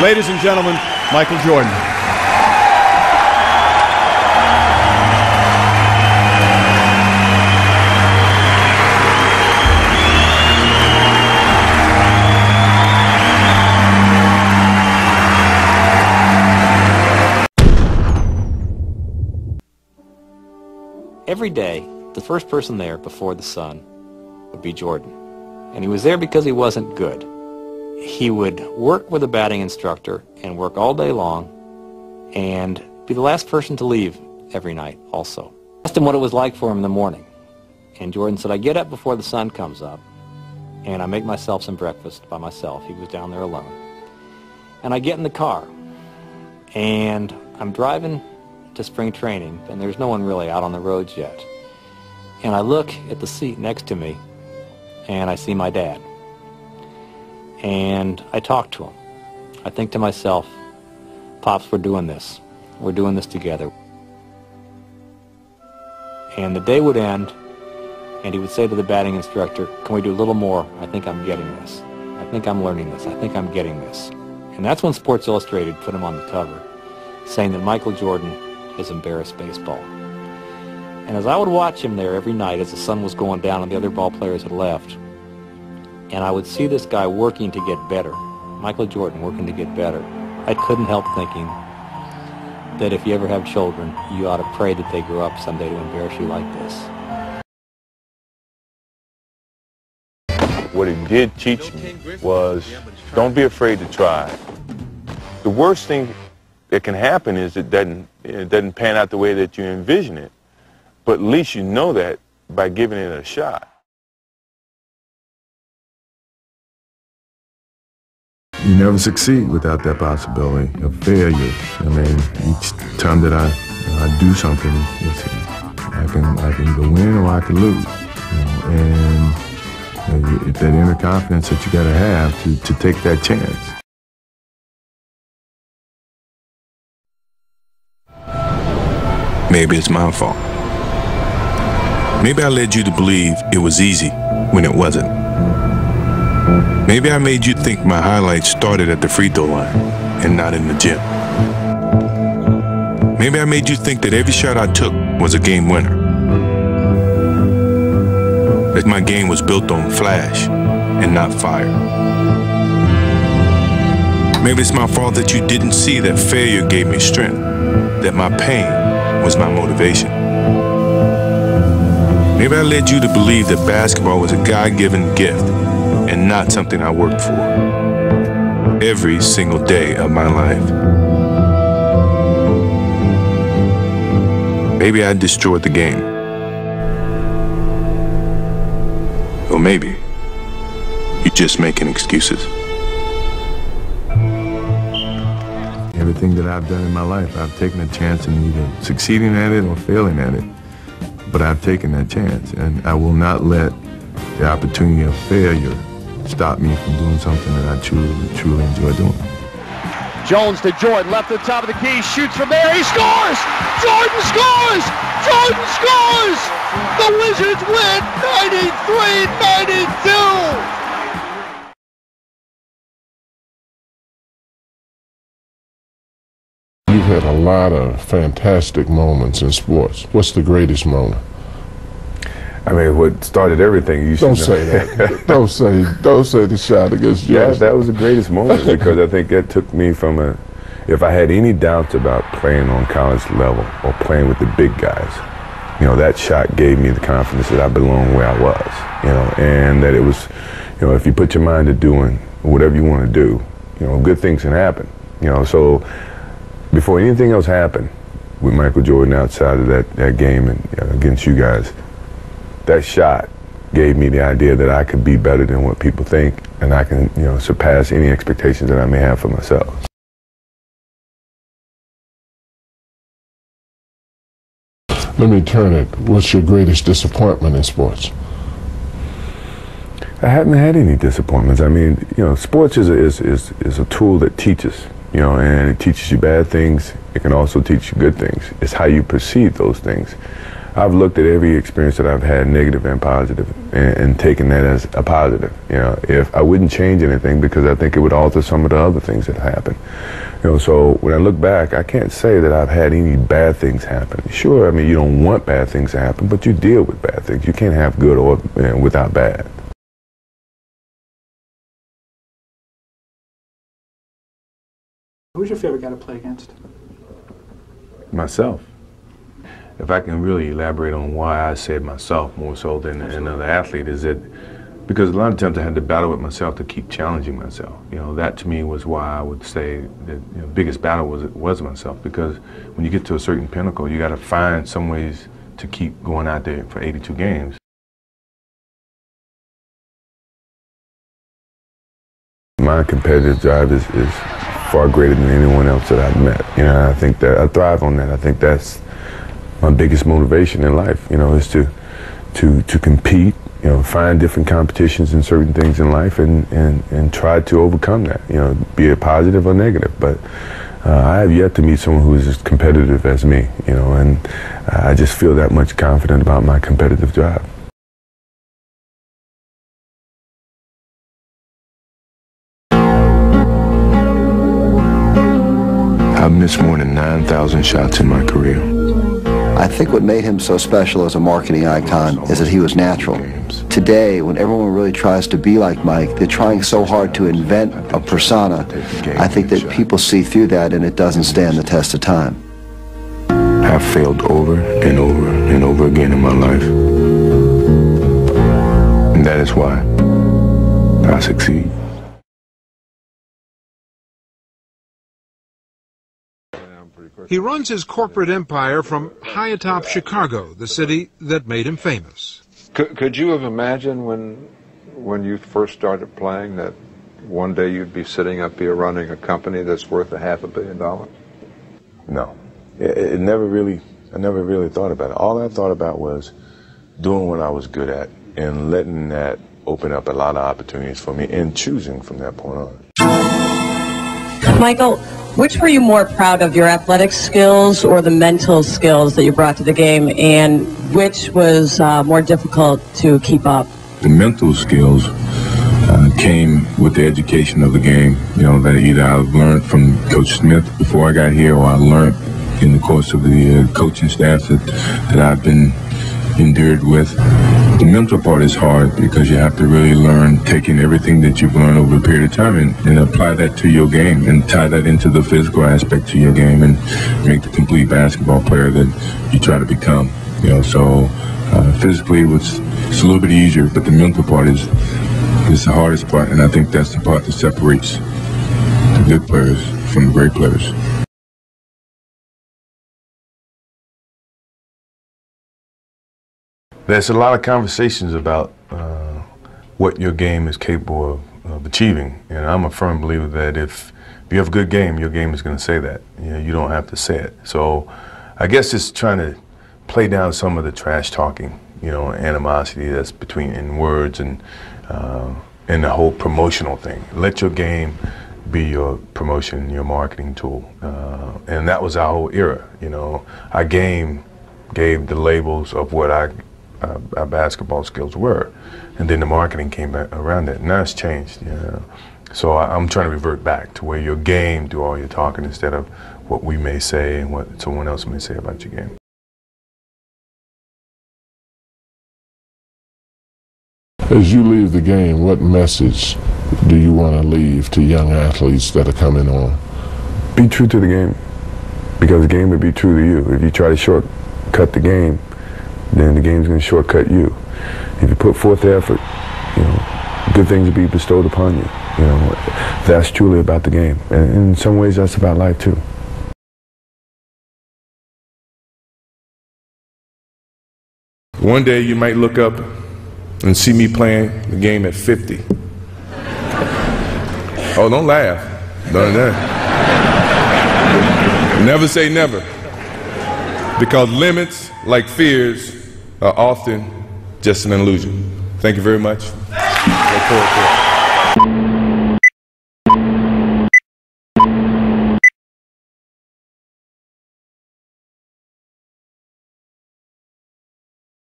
Ladies and gentlemen, Michael Jordan. Every day, the first person there before the sun would be Jordan. And he was there because he wasn't good. He would work with a batting instructor and work all day long and be the last person to leave every night also. I asked him what it was like for him in the morning. And Jordan said, I get up before the sun comes up and I make myself some breakfast by myself. He was down there alone. And I get in the car and I'm driving to spring training, and there's no one really out on the roads yet. And I look at the seat next to me, and I see my dad. And I talk to him. I think to myself, Pops, we're doing this. We're doing this together. And the day would end, and he would say to the batting instructor, can we do a little more? I think I'm getting this. I think I'm learning this. I think I'm getting this. And that's when Sports Illustrated put him on the cover, saying that Michael Jordan has embarrassed baseball. And as I would watch him there every night as the sun was going down and the other ball players had left, and I would see this guy working to get better, Michael Jordan working to get better, I couldn't help thinking that if you ever have children, you ought to pray that they grow up someday to embarrass you like this. What it did teach me was don't be afraid to try. The worst thing that can happen is it doesn't pan out the way that you envision it. But at least you know that by giving it a shot. You never succeed without that possibility of failure. I mean, each time that I do something, I can either win or I can lose. And that inner confidence that you got to have to take that chance. Maybe it's my fault. Maybe I led you to believe it was easy when it wasn't. Maybe I made you think my highlights started at the free throw line and not in the gym. Maybe I made you think that every shot I took was a game winner. That my game was built on flash and not fire. Maybe it's my fault that you didn't see that failure gave me strength, that my pain was my motivation. Maybe I led you to believe that basketball was a God-given gift and not something I worked for every single day of my life. Maybe I destroyed the game. Or maybe you're just making excuses. Everything that I've done in my life, I've taken a chance in either succeeding at it or failing at it. But I've taken that chance, and I will not let the opportunity of failure stop me from doing something that I truly enjoy doing. Jones to Jordan, left at the top of the key, shoots from there, he scores! Jordan scores! Jordan scores! The Wizards win 93-92! You've had a lot of fantastic moments in sports. What's the greatest moment? I mean, what started everything, you should Don't know. say that. don't say the shot against Yeah, Jordan. that was the greatest moment because I think that took me from if I had any doubts about playing on college level or playing with the big guys, that shot gave me the confidence that I belonged where I was, and that it was, if you put your mind to doing whatever you want to do, good things can happen, so before anything else happened with Michael Jordan outside of that game and against you guys, that shot gave me the idea that I could be better than what people think, and I can, surpass any expectations that I may have for myself. Let me turn it. What's your greatest disappointment in sports? I haven't had any disappointments. I mean, sports is a tool that teaches, and it teaches you bad things. It can also teach you good things. It's how you perceive those things. I've looked at every experience that I've had, negative and positive, and taken that as a positive. You know, if I wouldn't change anything because I think it would alter some of the other things that happened. You know, so when I look back, I can't say that I've had any bad things happen. Sure, I mean, you don't want bad things to happen, but you deal with bad things. You can't have good or without bad. Who's your favorite guy to play against? Myself. If I can really elaborate on why I said myself more so than another athlete, is that because a lot of times I had to battle with myself to keep challenging myself. You know, that to me was why I would say that the biggest battle was myself, because when you get to a certain pinnacle, you got to find some ways to keep going out there for 82 games. My competitive drive is far greater than anyone else that I've met. You know, I think that I thrive on that. I think that's my biggest motivation in life, you know, is to compete, you know, find different competitions in certain things in life and try to overcome that, you know, be it positive or negative. But I have yet to meet someone who is as competitive as me, you know, and I just feel that much confident about my competitive drive. I've missed more than 9,000 shots in my career. I think what made him so special as a marketing icon is that he was natural. Today, when everyone really tries to be like Mike, they're trying so hard to invent a persona. I think that people see through that and it doesn't stand the test of time. I've failed over and over and over again in my life. And that is why I succeed. He runs his corporate empire from high atop Chicago, the city that made him famous. Could you have imagined when you first started playing that one day you'd be sitting up here running a company that's worth $500 million? No. I never really thought about it. All I thought about was doing what I was good at and letting that open up a lot of opportunities for me and choosing from that point on. Michael, which were you more proud of, your athletic skills or the mental skills that you brought to the game, and which was more difficult to keep up? The mental skills came with the education of the game, you know, that either I've learned from Coach Smith before I got here, or I learned in the course of the coaching staff that I've been endured with. The mental part is hard because you have to really learn, taking everything that you've learned over a period of time and apply that to your game and tie that into the physical aspect to your game and make the complete basketball player that you try to become. You know, so physically it's a little bit easier, but the mental part is the hardest part, and I think that's the part that separates the good players from the great players. There's a lot of conversations about what your game is capable of achieving, and I'm a firm believer that if you have a good game, your game is going to say that. You know, you don't have to say it. So I guess it's trying to play down some of the trash talking, you know, animosity that's in words and the whole promotional thing. Let your game be your promotion, your marketing tool, and that was our whole era. You know, our game gave the labels of what our basketball skills were, and then the marketing came back around that. Now it's changed, you know. So I'm trying to revert back to where your game do all your talking instead of what we may say and what someone else may say about your game. As you leave the game, what message do you want to leave to young athletes that are coming on? Be true to the game, because the game will be true to you. If you try to shortcut the game, then the game's going to shortcut you. If you put forth the effort, you know, good things will be bestowed upon you. You know, that's truly about the game. And in some ways, that's about life too. One day you might look up and see me playing the game at 50. Oh, don't laugh. Don't that. Never say never. Because limits, like fears, are often just an illusion. Thank you very much. Look forward to it.